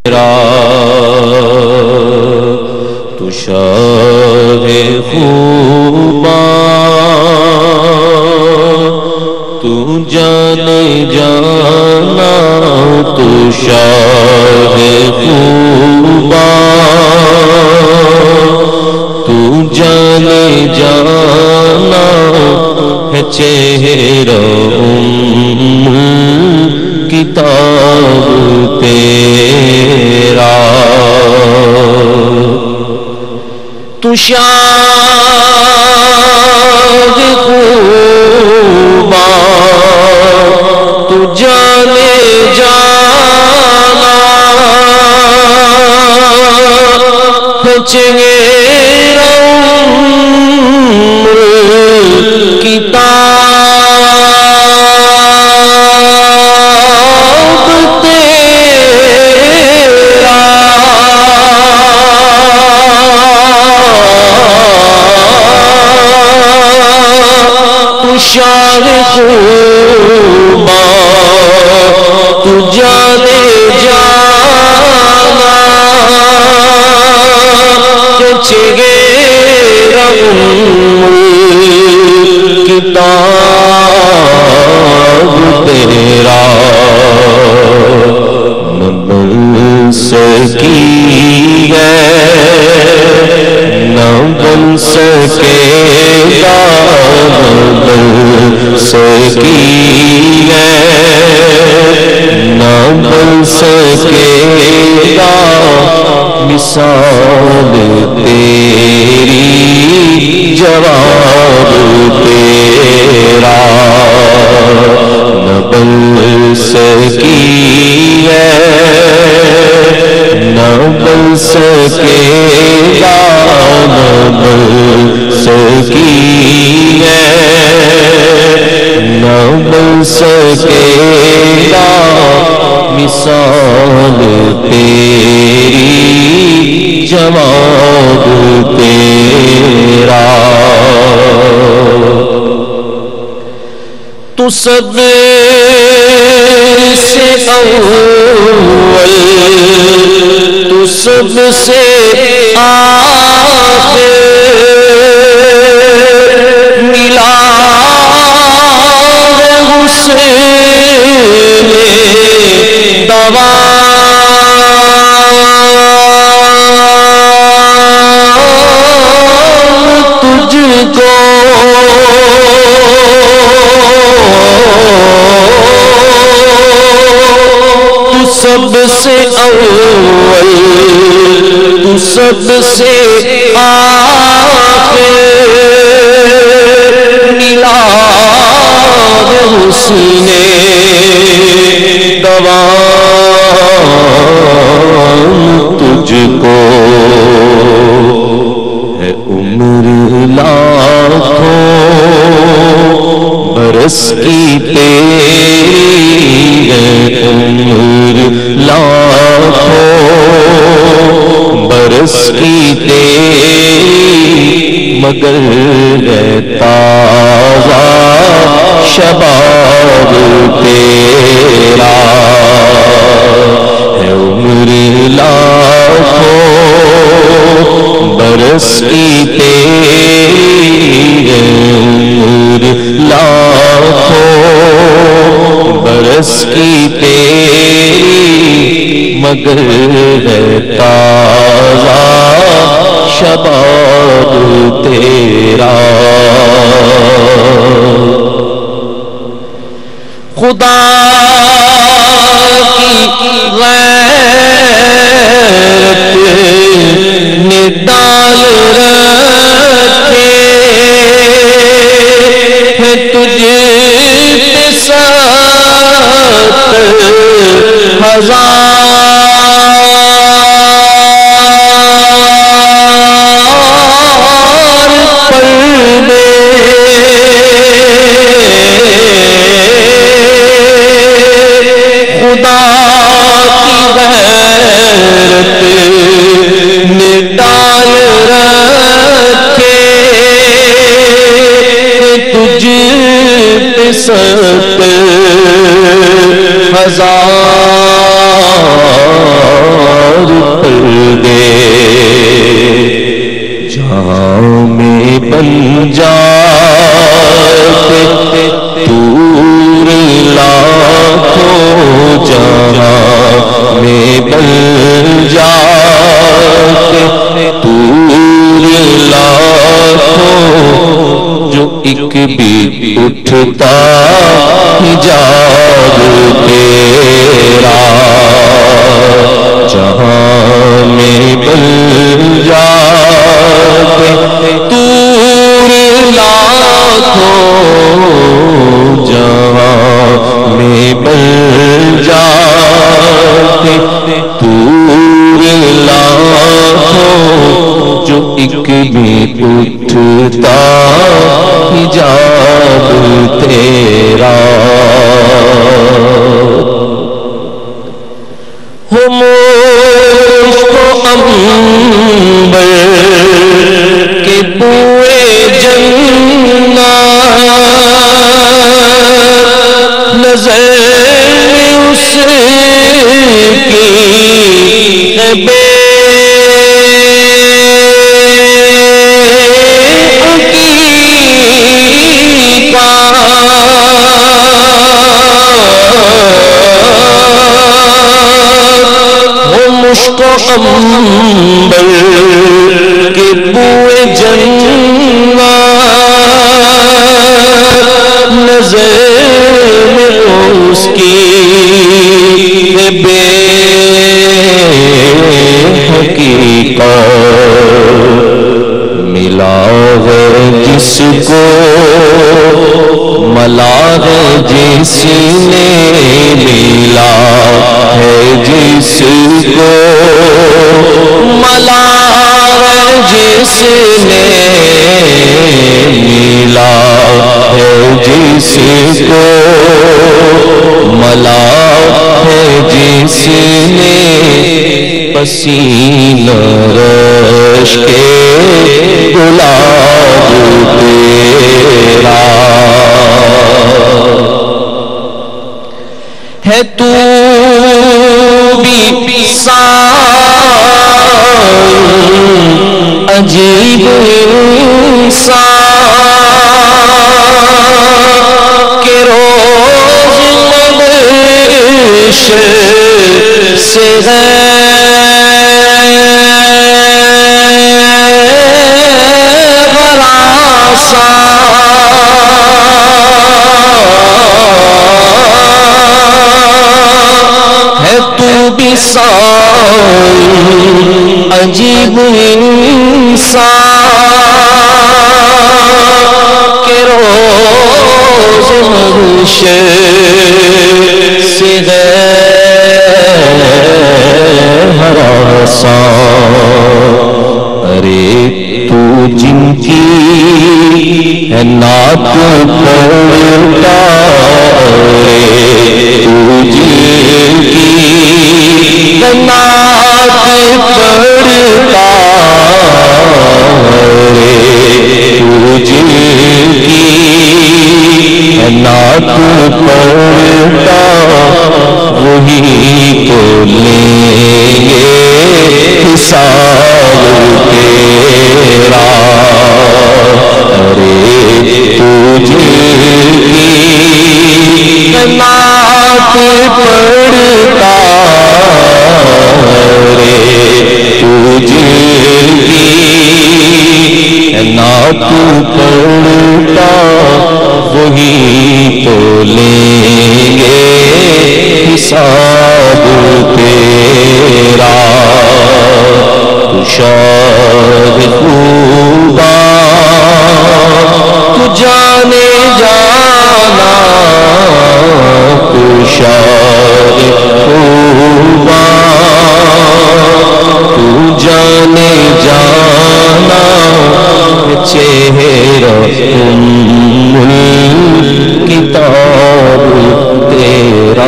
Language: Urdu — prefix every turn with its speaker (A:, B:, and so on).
A: تو شاہ خوباں تو جانے جانا تو شاہ خوباں تو جانے جانا ہے چہرہ کتاب تیرا تو شاہ خوباں تو جانے جانا ہے چہرہ کتاب شاہ خوباں تو جانے جانا چہرہ کتاب تیرا نہ بن سکی ہے نہ بن سکے گا سکی ہے نہ بن سکے گا مثال تیری جواب تیرا نہ بن سکی ہے نہ بن سکے گا نہ بن سکی ہے نہ بن سکے گا مثال تیری جواب تیرا تو سب سے اول تو سب سے آخر ملا تجھ کو تو سب سے اول تو سب سے آخر ملا حسن دوام تجھ کو ہے عمر لاکھوں برس کی تیری ہے عمر لاکھوں برس کی تیری مگر ہے تازہ شباب تیرا ہے عمر لاکھوں برس کی تیری ہے عمر لاکھوں برس کی تیری مگر ہے تازہ شباب تیرا خدا کی غیرت نے ڈال رکھے ہے تجھ پہ 70,000 پردے خدا کی غیرت نے ڈال رکھے تجھ پہ 70,000 پردے جہاں میں بن جاتے طور لاکھوں جہاں میں بن جاتے طور لاکھوں جو ایک بھی اٹھتا حجاب تیرا جہاں میں بن جاتے طور لاکھوں جہاں میں بن جاتے طور لاکھوں جو ایک بھی اٹھتا حجاب تیرا ہو مشک و عنبر کے بوئے جنت نظر میں اس کی بے مشک و عنبر کے بوئے جنت نظر میں اس کی بے حقیقت ملا ہے جس کو ملا ہے جس نے ملا ہے جس کو ملا ہے جس نے ملا ہے جس کو ملا ہے جس نے پسینہ رش کے گلاب تیرا ہے تو بھی انسان عجیب انسان کہ روز مبشر سے عجیب انسان کہ روز محشر سے ہراساں ارے تو جن کی ہے نعت پڑھتا ارے تو جن کی نعت پڑھتا رے تو جن کی نعت پڑھتا وہی تو لیں گے حساب تیرا رے تو جن کی نعت پڑھتا نعت پڑھتا وہی تو لیں گے حساب تیرا تو شاد خوبا تو جانے جانا تو شاد خوبا تو جانے جانا چہرہ ام الکتاب تیرا